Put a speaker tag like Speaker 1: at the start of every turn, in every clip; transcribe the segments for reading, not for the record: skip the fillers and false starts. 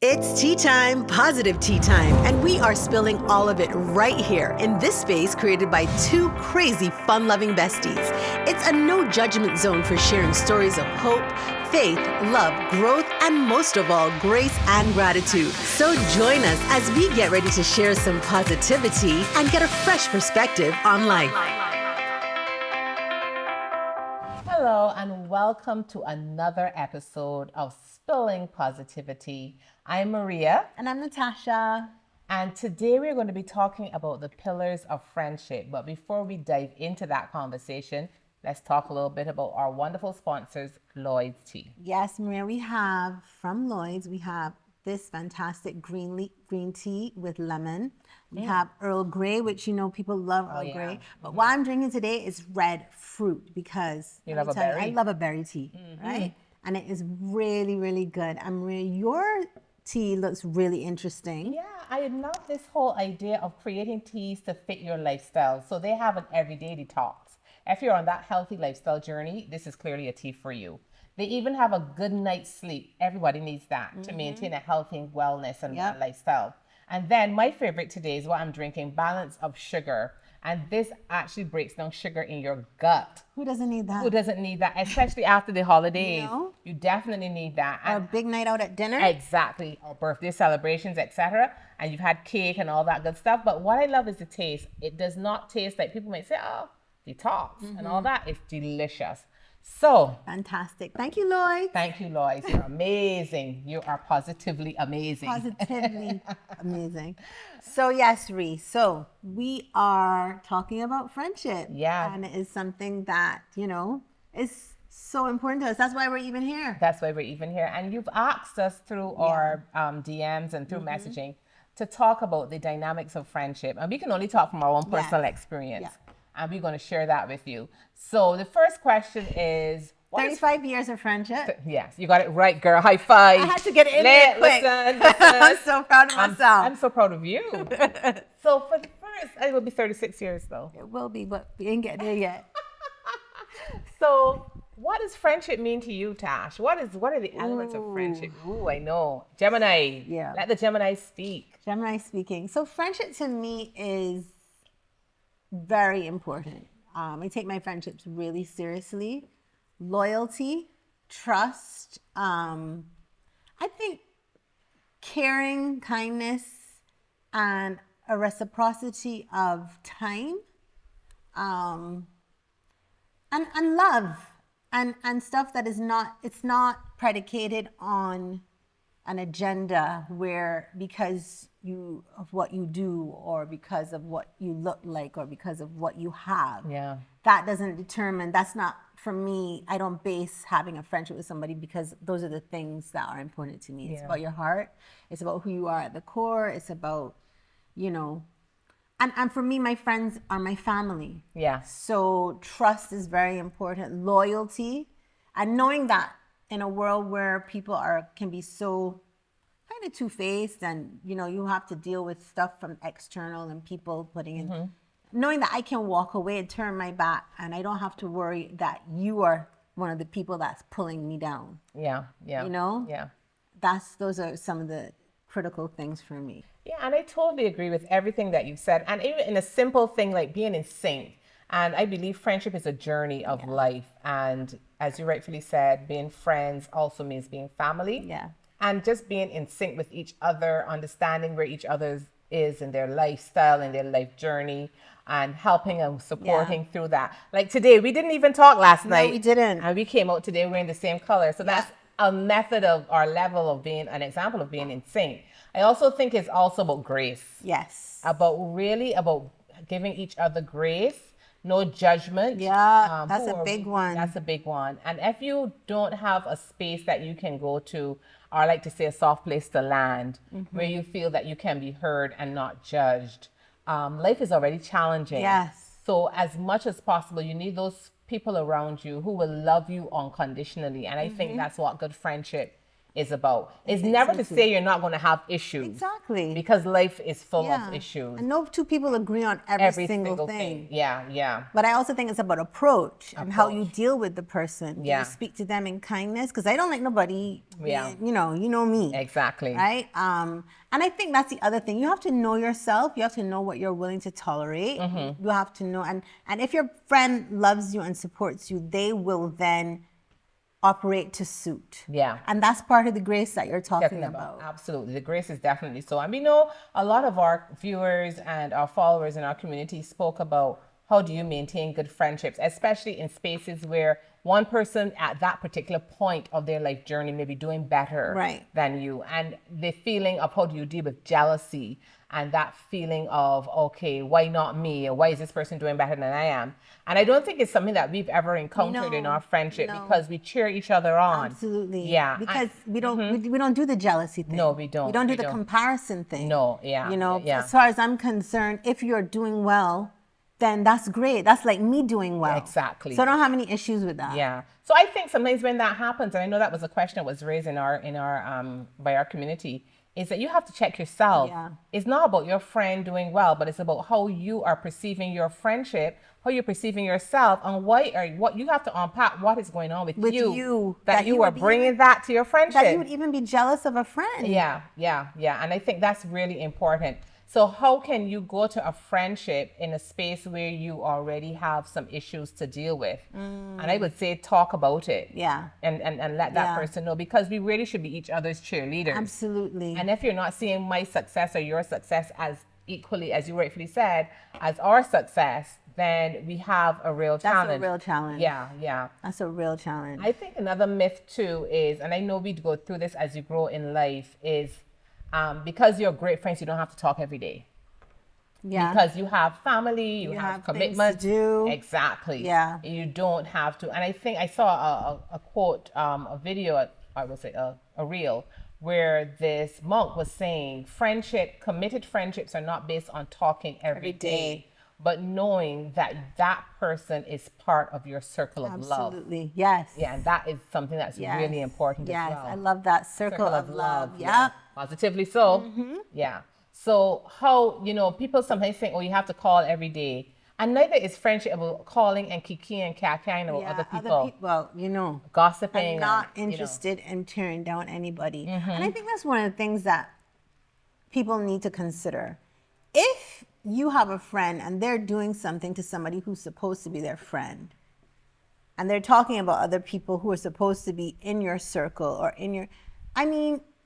Speaker 1: It's tea time, positive tea time, and we are spilling all of it right here in this space created by two crazy, fun-loving besties. It's a no-judgment zone for sharing stories of hope, faith, love, growth, and most of all, grace and gratitude. So join us as we get ready to share some positivity and get a fresh perspective on life.
Speaker 2: Hello and welcome to another episode of Spilling Positivity. I'm Maria.
Speaker 3: And I'm Natasha.
Speaker 2: And today we're going to be talking about the pillars of friendship. But before we dive into that conversation, let's talk a little bit about our wonderful sponsors, Lloyd's Tea.
Speaker 3: Yes, Maria, we have from Lloyd's, we have this fantastic green tea with lemon. We have Earl Grey, which you know people love Earl Grey. But what I'm drinking today is red fruit because
Speaker 2: you love a berry?
Speaker 3: I love a berry tea, right? And it is really, really good. Maria, your tea looks really interesting.
Speaker 2: Yeah, I love this whole idea of creating teas to fit your lifestyle. So they have an everyday detox. If you're on that healthy lifestyle journey, this is clearly a tea for you. They even have a good night's sleep. Everybody needs that to maintain a healthy wellness and lifestyle. And then my favorite today is what I'm drinking, balance of sugar. And this actually breaks down sugar in your gut.
Speaker 3: Who doesn't need that?
Speaker 2: Who doesn't need that? Especially after the holidays.
Speaker 3: You know?
Speaker 2: You definitely need that.
Speaker 3: Or a big night out at dinner.
Speaker 2: Exactly. Or birthday celebrations, etc. And you've had cake and all that good stuff. But what I love is the taste. It does not taste like people might say, oh, detox and all that. It's delicious. So
Speaker 3: fantastic. Thank you, Lloyd.
Speaker 2: Thank you, Lloyd. You're amazing. You are positively amazing.
Speaker 3: Positively amazing. So yes, Ree. So we are talking about friendship.
Speaker 2: Yeah.
Speaker 3: And it is something that, you know, is so important to us. That's why we're even here.
Speaker 2: That's why we're even here. And you've asked us through our DMs and through messaging to talk about the dynamics of friendship. And we can only talk from our own personal experience. Yeah. And we're going to share that with you. So the first question is...
Speaker 3: 35 years of friendship.
Speaker 2: Yes, you got it right, girl. High five.
Speaker 3: I had to get it in there quick.
Speaker 2: Listen.
Speaker 3: I'm so proud of myself.
Speaker 2: I'm so proud of you. So for the first, it will be 36 years though.
Speaker 3: It will be, but we ain't getting there yet.
Speaker 2: So what does friendship mean to you, Tash? What are the elements of friendship? Ooh, I know. Gemini.
Speaker 3: Yeah.
Speaker 2: Let the Gemini speak.
Speaker 3: Gemini speaking. So friendship to me is very important. I take my friendships really seriously. Loyalty, trust, I think caring, kindness, and a reciprocity of time, and love, and stuff that is not, it's not predicated on an agenda where because of what you do or because of what you look like or because of what you have.
Speaker 2: Yeah.
Speaker 3: That doesn't determine, that's not, for me, I don't base having a friendship with somebody because those are the things that are important to me. It's about your heart. It's about who you are at the core. It's about, you know, and for me, my friends are my family.
Speaker 2: Yeah.
Speaker 3: So trust is very important. Loyalty, and knowing that in a world where people can be so kind of two-faced and, you know, you have to deal with stuff from external and people putting in, knowing that I can walk away and turn my back and I don't have to worry that you are one of the people that's pulling me down.
Speaker 2: Yeah, yeah.
Speaker 3: You know?
Speaker 2: Yeah.
Speaker 3: Those are some of the critical things for me.
Speaker 2: Yeah, and I totally agree with everything that you said. And even in a simple thing like being in sync. And I believe friendship is a journey of life. And as you rightfully said, being friends also means being family.
Speaker 3: Yeah.
Speaker 2: And just being in sync with each other, understanding where each other is in their lifestyle and their life journey, and helping and supporting through that. Like today, we didn't even talk last night.
Speaker 3: No, we didn't.
Speaker 2: And we came out today wearing the same color. So that's a method of our level of being, an example of being in sync. I also think it's also about grace.
Speaker 3: Yes.
Speaker 2: About giving each other grace. No judgment.
Speaker 3: Yeah, that's a big one.
Speaker 2: That's a big one. And if you don't have a space that you can go to, or I like to say a soft place to land, where you feel that you can be heard and not judged, life is already challenging.
Speaker 3: Yes.
Speaker 2: So as much as possible, you need those people around you who will love you unconditionally. And I think that's what good friendship is about. It's never to say you're not going to have issues.
Speaker 3: Exactly.
Speaker 2: Because life is full of issues.
Speaker 3: And no two people agree on every single thing.
Speaker 2: Yeah, yeah.
Speaker 3: But I also think it's about approach and how you deal with the person.
Speaker 2: Yeah.
Speaker 3: You speak to them in kindness, because I don't like nobody, you know me.
Speaker 2: Exactly.
Speaker 3: Right? And I think that's the other thing. You have to know yourself. You have to know what you're willing to tolerate. You have to know. And if your friend loves you and supports you, they will then operate to suit.
Speaker 2: Yeah.
Speaker 3: And that's part of the grace that you're talking about.
Speaker 2: Absolutely. The grace is definitely so. And we know a lot of our viewers and our followers in our community spoke about how do you maintain good friendships, especially in spaces where one person at that particular point of their life journey may be doing better than you. And the feeling of how do you deal with jealousy and that feeling of, okay, why not me? Or why is this person doing better than I am? And I don't think it's something that we've ever encountered in our friendship because we cheer each other on.
Speaker 3: Absolutely.
Speaker 2: Yeah.
Speaker 3: Because we don't do the jealousy thing.
Speaker 2: No, we don't.
Speaker 3: We don't do the comparison thing.
Speaker 2: No, yeah.
Speaker 3: You know, as far as I'm concerned, if you're doing well, then that's great. That's like me doing well.
Speaker 2: Exactly.
Speaker 3: So I don't have any issues with that.
Speaker 2: Yeah. So I think sometimes when that happens, and I know that was a question that was raised in our by our community, is that you have to check yourself.
Speaker 3: Yeah.
Speaker 2: It's not about your friend doing well, but it's about how you are perceiving your friendship, how you're perceiving yourself, and what you have to unpack what is going on with you that you are bringing that to your friendship.
Speaker 3: That you would even be jealous of a friend.
Speaker 2: Yeah. And I think that's really important. So how can you go to a friendship in a space where you already have some issues to deal with? And I would say talk about it.
Speaker 3: Yeah.
Speaker 2: And let that person know, because we really should be each other's cheerleaders.
Speaker 3: Absolutely.
Speaker 2: And if you're not seeing my success or your success as equally, as you rightfully said, as our success, then we have a real challenge.
Speaker 3: That's a real challenge.
Speaker 2: Yeah.
Speaker 3: That's a real challenge.
Speaker 2: I think another myth too is, and I know we go through this as you grow in life, is because you're great friends, you don't have to talk every day. Yeah. Because you have family, you have commitments.
Speaker 3: Things to do.
Speaker 2: Exactly.
Speaker 3: Yeah.
Speaker 2: You don't have to. And I think I saw a quote, a video, I would say a reel, where this monk was saying committed friendships are not based on talking every day, but knowing that that person is part of your circle of love.
Speaker 3: Absolutely, yes.
Speaker 2: Yeah, and that is something that's really important as well.
Speaker 3: Yes, I love that circle of love.
Speaker 2: Yeah, positively so. Yeah. So how, people sometimes think, oh, you have to call every day. And neither is friendship about calling and kiki and kakaing about other people.
Speaker 3: Well,
Speaker 2: gossiping.
Speaker 3: I'm not interested in tearing down anybody. And I think that's one of the things that people need to consider. If you have a friend and they're doing something to somebody who's supposed to be their friend, and they're talking about other people who are supposed to be in your circle or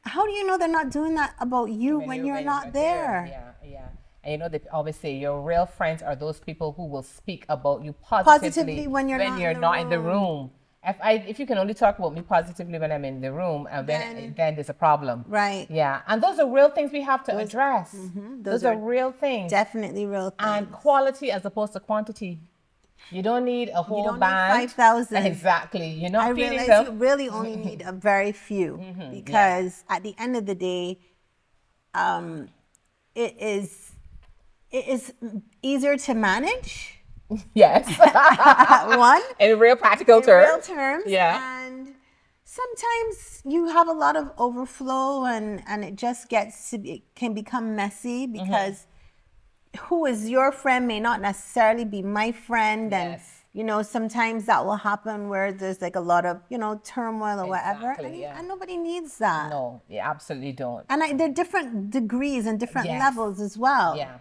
Speaker 3: how do you know they're not doing that about you when you're not there?
Speaker 2: Yeah. And they always say your real friends are those people who will speak about you positively when you're not in the room. If you can only talk about me positively when I'm in the room, then there's a problem.
Speaker 3: Right.
Speaker 2: Yeah. And those are real things we have to address. Those are real things.
Speaker 3: Definitely real things.
Speaker 2: And quality as opposed to quantity. You don't need a whole band.
Speaker 3: Need 5,000.
Speaker 2: Exactly. You're not feeding them.
Speaker 3: I realize you really only need a very few because at the end of the day, it is easier to manage.
Speaker 2: Yes.
Speaker 3: One.
Speaker 2: In real practical terms.
Speaker 3: In real terms.
Speaker 2: Yeah.
Speaker 3: And sometimes you have a lot of overflow and it just it can become messy because who is your friend may not necessarily be my friend.
Speaker 2: Yes.
Speaker 3: And, sometimes that will happen where there's like a lot of, turmoil or whatever. And nobody needs that.
Speaker 2: No, you absolutely don't.
Speaker 3: And there are different degrees and different levels as well.
Speaker 2: Yeah,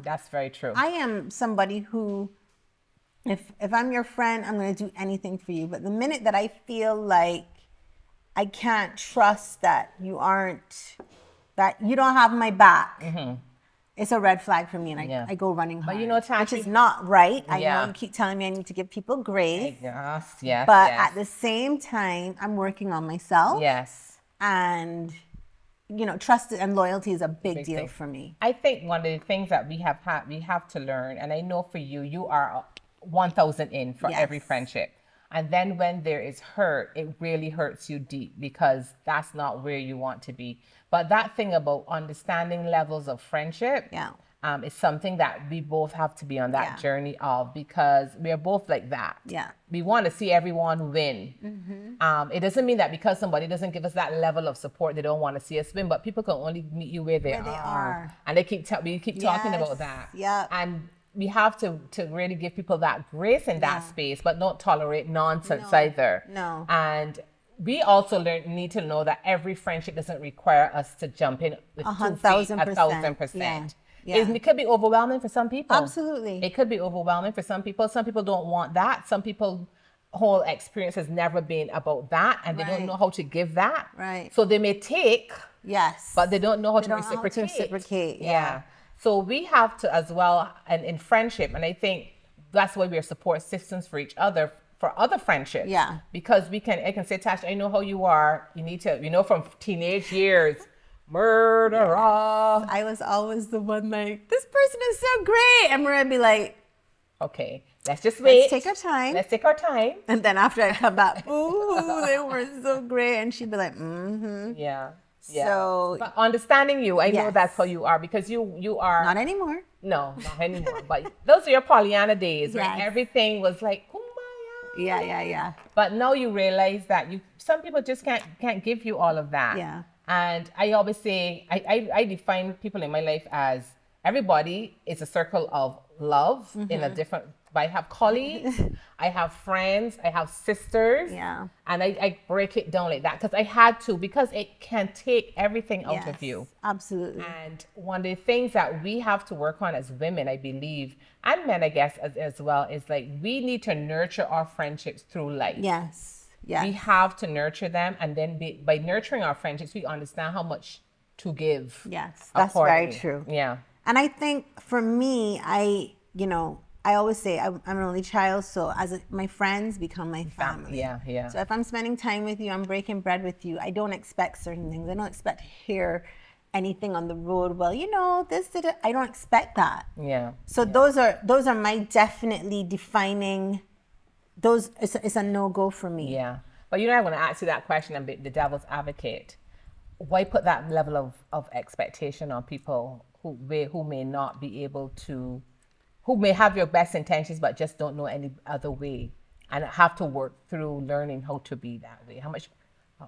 Speaker 2: that's very true.
Speaker 3: I am somebody who, if I'm your friend, I'm going to do anything for you. But the minute that I feel like I can't trust that you don't have my back, it's a red flag for me, and I go running home.
Speaker 2: But
Speaker 3: which is not right. I know you keep telling me I need to give people grace.
Speaker 2: Yes.
Speaker 3: But at the same time, I'm working on myself.
Speaker 2: Yes.
Speaker 3: And trust and loyalty is a big deal for me.
Speaker 2: I think one of the things that we have to learn, and I know for you, you are 1,000 in for every friendship. And then when there is hurt, it really hurts you deep because that's not where you want to be. But that thing about understanding levels of friendship It's something that we both have to be on that journey of, because we are both like that.
Speaker 3: Yeah.
Speaker 2: We want to see everyone win. It doesn't mean that because somebody doesn't give us that level of support, they don't want to see us win, but people can only meet you where they are. And we keep talking about that.
Speaker 3: Yeah.
Speaker 2: And we have to really give people that grace in that space, but not tolerate nonsense either.
Speaker 3: No.
Speaker 2: And we also need to know that every friendship doesn't require us to jump in with 1,000%.
Speaker 3: Yeah.
Speaker 2: It could be overwhelming for some people.
Speaker 3: Absolutely.
Speaker 2: It could be overwhelming for some people. Some people don't want that. Some people whole experience has never been about that, and they don't know how to give that.
Speaker 3: Right.
Speaker 2: So they may take,
Speaker 3: yes,
Speaker 2: but they don't know how to reciprocate.
Speaker 3: Yeah.
Speaker 2: So we have to as well, and in friendship, and I think that's why we are support systems for each other, for other friendships.
Speaker 3: Yeah.
Speaker 2: Because I can say, Tash, I know how you are. You need to, from teenage years, murderer.
Speaker 3: I was always the one like, this person is so great. And Maria would be like,
Speaker 2: okay, let's just wait.
Speaker 3: Let's take our time.
Speaker 2: Let's take our time.
Speaker 3: And then after I come back, ooh, they were so great. And she'd be like, mm-hmm.
Speaker 2: Yeah.
Speaker 3: So,
Speaker 2: but understanding you, I know that's how you are, because you are.
Speaker 3: Not anymore.
Speaker 2: No, not anymore. But those are your Pollyanna days, where everything was like, kumbaya.
Speaker 3: Yeah.
Speaker 2: But now you realize that some people just can't give you all of that.
Speaker 3: Yeah.
Speaker 2: And I always say, I define people in my life as everybody is a circle of love in a different. But I have colleagues, I have friends, I have sisters, and I break it down like that because I had to, because it can take everything out of you.
Speaker 3: Absolutely.
Speaker 2: And one of the things that we have to work on as women, I believe, and men, I guess, as well, is like we need to nurture our friendships through life.
Speaker 3: Yes.
Speaker 2: We have to nurture them, and then by nurturing our friendships, we understand how much to give.
Speaker 3: Yes, that's very true.
Speaker 2: Yeah.
Speaker 3: And I think for me, I always say I'm an only child, so my friends become my family.
Speaker 2: Yeah.
Speaker 3: So if I'm spending time with you, I'm breaking bread with you, I don't expect certain things. I don't expect to hear anything on the road. Well, I don't expect that.
Speaker 2: Yeah.
Speaker 3: So those are my definitely defining. It's a no-go for me.
Speaker 2: Yeah. But I'm going to ask you that question and be the devil's advocate. Why put that level of expectation on people who may not be able to, who may have your best intentions but just don't know any other way, and have to work through learning how to be that way?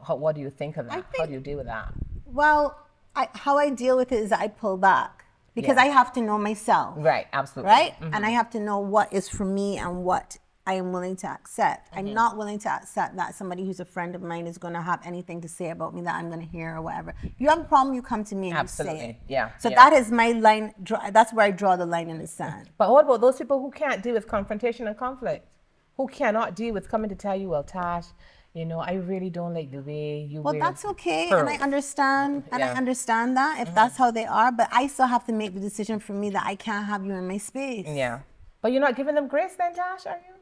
Speaker 2: What do you think of that? How do you deal with that?
Speaker 3: Well, how I deal with it is I pull back, because I have to know myself.
Speaker 2: Right, absolutely.
Speaker 3: Right? And I have to know what is for me and what I am willing to accept. I'm not willing to accept that somebody who's a friend of mine is going to have anything to say about me that I'm going to hear or whatever. You have a problem, you come to me and you say it.
Speaker 2: Yeah.
Speaker 3: So that is my line. That's where I draw the line in the sand.
Speaker 2: But what about those people who can't deal with confrontation and conflict? Who cannot deal with coming to tell you, well, Tash, I really don't like the way you wear
Speaker 3: that's okay.
Speaker 2: pearls.
Speaker 3: And I understand. And I understand that if that's how they are. But I still have to make the decision for me that I can't have you in my space.
Speaker 2: Yeah. But you're not giving them grace then, Tash, are you?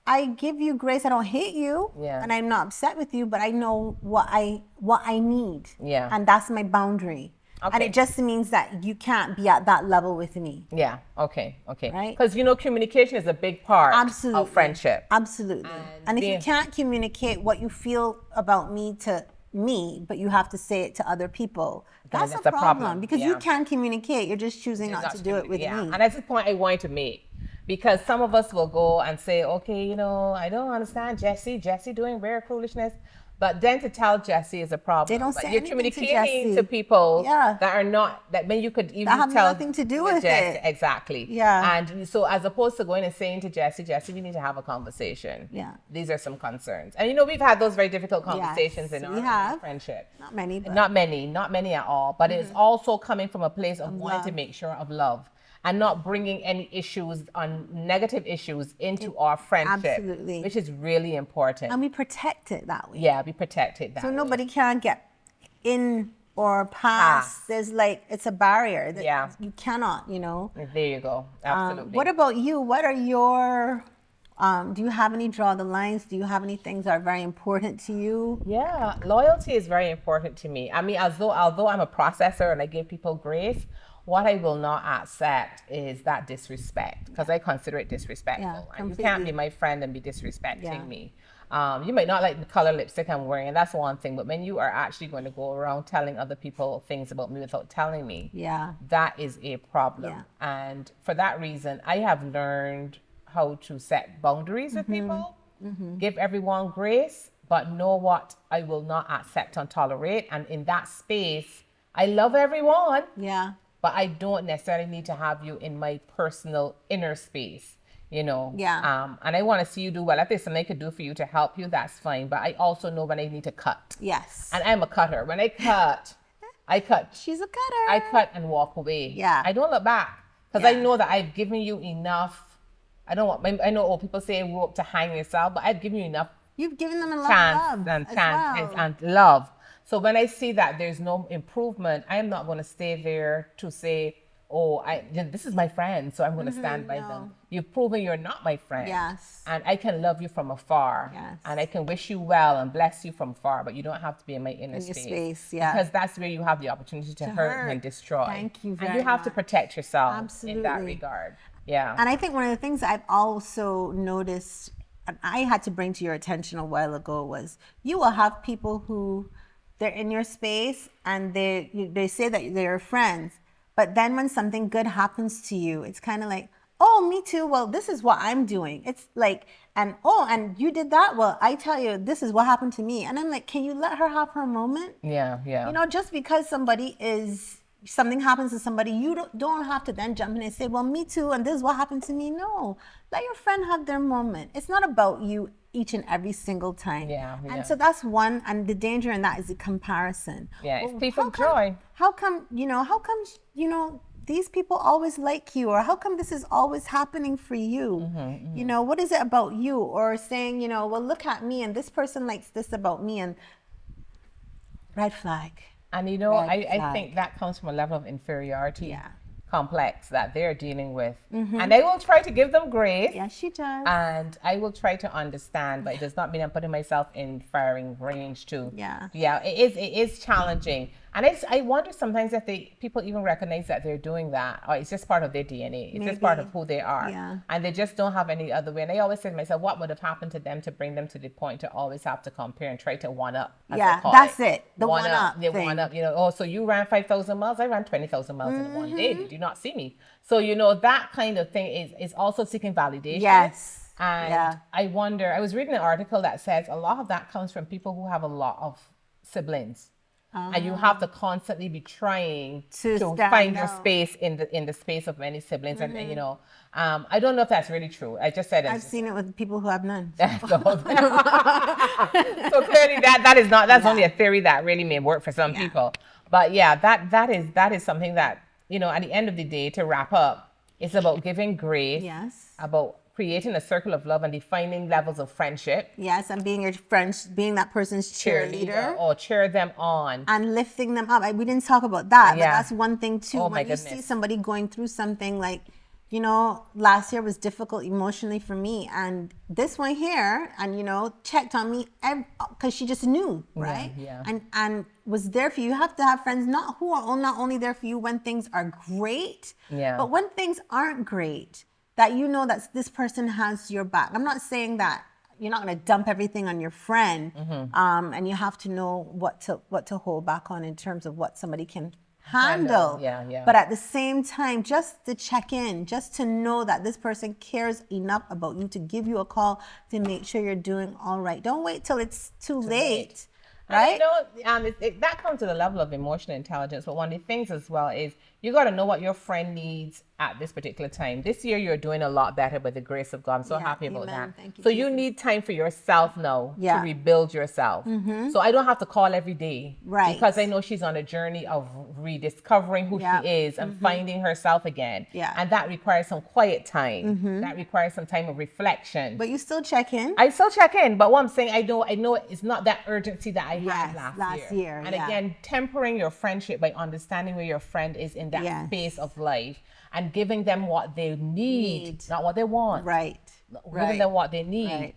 Speaker 3: I give you grace. I don't hate you, and I'm not upset with you, but I know what I need, and that's my boundary. Okay. And it just means that you can't be at that level with me.
Speaker 2: Yeah. Okay.
Speaker 3: Right.
Speaker 2: Because communication is a big part of friendship.
Speaker 3: Absolutely. And if you can't communicate what you feel about me to me, but you have to say it to other people, that's a problem. Because you can communicate. You're just choosing not to do it with me.
Speaker 2: And that's the point I want to make. Because some of us will go and say, okay, I don't understand Jessie doing rare foolishness. But then to tell Jessie is a problem.
Speaker 3: They don't say
Speaker 2: you're
Speaker 3: anything
Speaker 2: communicating to people that are not, that when you could even
Speaker 3: that have
Speaker 2: tell
Speaker 3: nothing to do with
Speaker 2: Jessie,
Speaker 3: it.
Speaker 2: Exactly.
Speaker 3: Yeah.
Speaker 2: And so as opposed to going and saying to Jessie, we need to have a conversation.
Speaker 3: Yeah.
Speaker 2: These are some concerns. And we've had those very difficult conversations in our friendship.
Speaker 3: Not many. But...
Speaker 2: Not many at all. But it is also coming from a place of wanting to make sure of love. And not bringing any negative issues into our friendship.
Speaker 3: Absolutely.
Speaker 2: Which is really important.
Speaker 3: And we protect it that way.
Speaker 2: Yeah, we protect it that way.
Speaker 3: So nobody can get in or past. There's it's a barrier. That you cannot,
Speaker 2: There you go. Absolutely.
Speaker 3: What about you? What are your, do you have any draw the lines? Do you have any things that are very important to you?
Speaker 2: Yeah, loyalty is very important to me. I mean, although I'm a processor and I give people grace, what I will not accept is that disrespect, because I consider it disrespectful. And you can't be my friend and be disrespecting me. You might not like the color lipstick I'm wearing, and that's one thing. But when you are actually going to go around telling other people things about me without telling me,
Speaker 3: Yeah.
Speaker 2: that is a problem.
Speaker 3: Yeah.
Speaker 2: And for that reason, I have learned how to set boundaries with people, give everyone grace, but know what I will not accept and tolerate. And in that space, I love everyone,
Speaker 3: Yeah.
Speaker 2: but I don't necessarily need to have you in my personal inner space, you know.
Speaker 3: Yeah.
Speaker 2: And I want to see you do well. If there's something I could do for you to help you, that's fine. But I also know when I need to cut.
Speaker 3: Yes.
Speaker 2: And I'm a cutter. When I cut, I cut.
Speaker 3: She's a cutter.
Speaker 2: I cut and walk away.
Speaker 3: Yeah.
Speaker 2: I don't look back because I know that I've given you enough. I know people say rope to hang yourself, but I've given you enough
Speaker 3: You've given them a lot
Speaker 2: chance
Speaker 3: of
Speaker 2: and
Speaker 3: love
Speaker 2: chance
Speaker 3: as well.
Speaker 2: and love. So when I see that there's no improvement, I am not going to stay there to say, oh, this is my friend, so I'm going to stand by them. You've proven you're not my friend.
Speaker 3: Yes.
Speaker 2: And I can love you from afar.
Speaker 3: Yes.
Speaker 2: And I can wish you well and bless you from afar, but you don't have to be in my inner
Speaker 3: your
Speaker 2: space.
Speaker 3: space, yeah.
Speaker 2: Because that's where you have the opportunity to hurt and destroy.
Speaker 3: Thank you
Speaker 2: And
Speaker 3: very
Speaker 2: you have to
Speaker 3: much.
Speaker 2: protect yourself in that
Speaker 3: Absolutely.
Speaker 2: regard. Yeah.
Speaker 3: And I think one of the things I've also noticed, and I had to bring to your attention a while ago, was you will have people who they're in your space and they say that they're friends, but then when something good happens to you, it's kind of like, oh, me too. Well, this is what I'm doing. It's like, and you did that. Well, I tell you, this is what happened to me. And I'm like, can you let her have her moment?
Speaker 2: Yeah, yeah.
Speaker 3: You know, just because something happens to somebody, you don't have to then jump in and say, well, me too, and this is what happened to me. No, let your friend have their moment. It's not about you each and every single time.
Speaker 2: Yeah.
Speaker 3: And so that's one, and the danger in that is the comparison.
Speaker 2: Yeah, it's
Speaker 3: Well,
Speaker 2: thief of joy.
Speaker 3: how come, these people always like you, or how come this is always happening for you? You know, what is it about you? Or saying, well, look at me, and this person likes this about me, and red flag.
Speaker 2: And I think that comes from a level of inferiority complex that they're dealing with. And I will try to give them grace.
Speaker 3: Yes, she does.
Speaker 2: And I will try to understand, but it does not mean I'm putting myself in firing range too.
Speaker 3: Yeah.
Speaker 2: Yeah, it is challenging. And I wonder sometimes if people even recognize that they're doing that, or it's just part of their DNA. It's just part of who they are.
Speaker 3: Yeah.
Speaker 2: And they just don't have any other way. And I always say to myself, what would have happened to them to bring them to the point to always have to compare and try to one up?
Speaker 3: Yeah, that's it. The one up
Speaker 2: The
Speaker 3: thing.
Speaker 2: one up, oh, so you ran 5,000 miles, I ran 20,000 miles in one day. Did you not see me? So, that kind of thing is also seeking validation.
Speaker 3: Yes.
Speaker 2: And I wonder, I was reading an article that says a lot of that comes from people who have a lot of siblings. And you have to constantly be trying to find your space in the space of many siblings. And, I don't know if that's really true. I just said
Speaker 3: I've seen it with people who have none.
Speaker 2: So clearly that's only a theory that really may work for some people. But yeah, that is something that, at the end of the day, to wrap up, it's about giving grace.
Speaker 3: Yes.
Speaker 2: About creating a circle of love and defining levels of friendship.
Speaker 3: Yes, and being your friend, being that person's cheerleader.
Speaker 2: Or cheer them on.
Speaker 3: And lifting them up. We didn't talk about that, but
Speaker 2: Yeah.
Speaker 3: that's one thing too.
Speaker 2: Oh,
Speaker 3: when
Speaker 2: my
Speaker 3: you
Speaker 2: goodness.
Speaker 3: see somebody going through something like, last year was difficult emotionally for me, and this one here, and checked on me because she just knew, right?
Speaker 2: Yeah.
Speaker 3: And was there for you. You have to have friends not only there for you when things are great, but when things aren't great, that that this person has your back. I'm not saying that you're not going to dump everything on your friend, and you have to know what to hold back on in terms of what somebody can handle.
Speaker 2: Yeah.
Speaker 3: But at the same time, just to check in, just to know that this person cares enough about you to give you a call to make sure you're doing all right. Don't wait till it's too late. Right?
Speaker 2: And that comes to the level of emotional intelligence. But one of the things as well is you got to know what your friend needs at this particular time. This year, you're doing a lot better by the grace of God. I'm so happy about that.
Speaker 3: Thank you,
Speaker 2: so
Speaker 3: Jesus.
Speaker 2: you need time for yourself now to rebuild yourself. So I don't have to call every day.
Speaker 3: Right.
Speaker 2: Because I know she's on a journey of rediscovering who she is and finding herself again.
Speaker 3: Yeah.
Speaker 2: And that requires some quiet time. That requires some time of reflection.
Speaker 3: But you still check in.
Speaker 2: I still check in, but what I'm saying, I know it's not that urgency that I had last year. And again, tempering your friendship by understanding where your friend is in that space of life and giving them what they need. Not what they want.
Speaker 3: Right.
Speaker 2: Giving them what they need.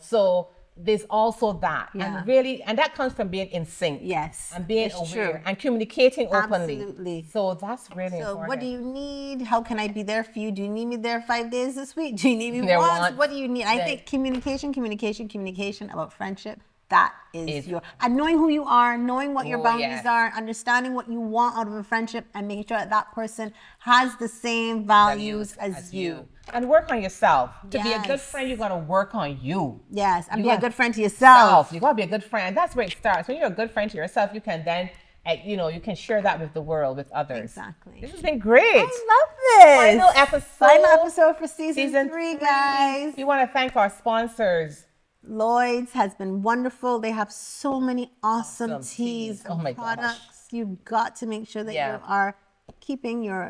Speaker 2: So there's also that.
Speaker 3: Yeah.
Speaker 2: And that comes from being in sync.
Speaker 3: Yes,
Speaker 2: And being
Speaker 3: it's
Speaker 2: aware
Speaker 3: true.
Speaker 2: and communicating openly.
Speaker 3: Absolutely.
Speaker 2: So that's really
Speaker 3: So
Speaker 2: important.
Speaker 3: what do you need? How can I be there for you? Do you need me there 5 days this week? Do you need me
Speaker 2: There
Speaker 3: once?
Speaker 2: once.
Speaker 3: What do you need? I think communication about friendship. That is and knowing who you are, knowing what your boundaries are, understanding what you want out of a friendship, and making sure that that person has the same values as you.
Speaker 2: And work on yourself. To be a good
Speaker 3: Yes.
Speaker 2: friend, you got to work on you.
Speaker 3: Yes, and
Speaker 2: You
Speaker 3: be a
Speaker 2: got-
Speaker 3: good friend to yourself.
Speaker 2: You got to be a good friend. That's where it starts. When you're a good friend to yourself, you can then, you can share that with the world, with others.
Speaker 3: Exactly.
Speaker 2: This has been great.
Speaker 3: I love this.
Speaker 2: Final episode.
Speaker 3: Final episode for season 3, guys.
Speaker 2: We want to thank our sponsors.
Speaker 3: Lloyd's has been wonderful. They have so many awesome teas
Speaker 2: Oh my
Speaker 3: and
Speaker 2: gosh.
Speaker 3: products. You've got to make sure that
Speaker 2: Yeah.
Speaker 3: you are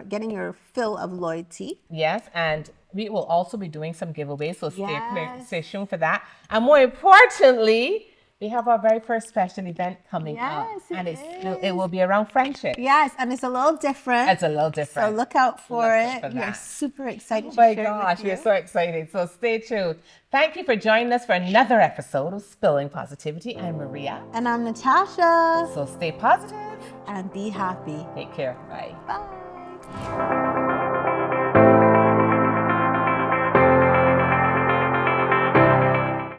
Speaker 3: getting your fill of Lloyd tea.
Speaker 2: Yes, and we will also be doing some giveaways, so
Speaker 3: Yes.
Speaker 2: stay tuned for that. And more importantly, we have our very first special event coming up.
Speaker 3: Yes,
Speaker 2: And
Speaker 3: it
Speaker 2: it will be around friendship.
Speaker 3: Yes, and it's a little different.
Speaker 2: It's a little different.
Speaker 3: So look out for
Speaker 2: Look
Speaker 3: it.
Speaker 2: out for
Speaker 3: We are
Speaker 2: that.
Speaker 3: super excited
Speaker 2: Oh
Speaker 3: to
Speaker 2: my
Speaker 3: share it
Speaker 2: gosh,
Speaker 3: with
Speaker 2: we're
Speaker 3: you.
Speaker 2: so excited. So stay tuned. Thank you for joining us for another episode of Spilling Positivity. I'm Maria.
Speaker 3: And I'm Natasha.
Speaker 2: So stay positive.
Speaker 3: And be happy.
Speaker 2: Take care. Bye.
Speaker 3: Bye.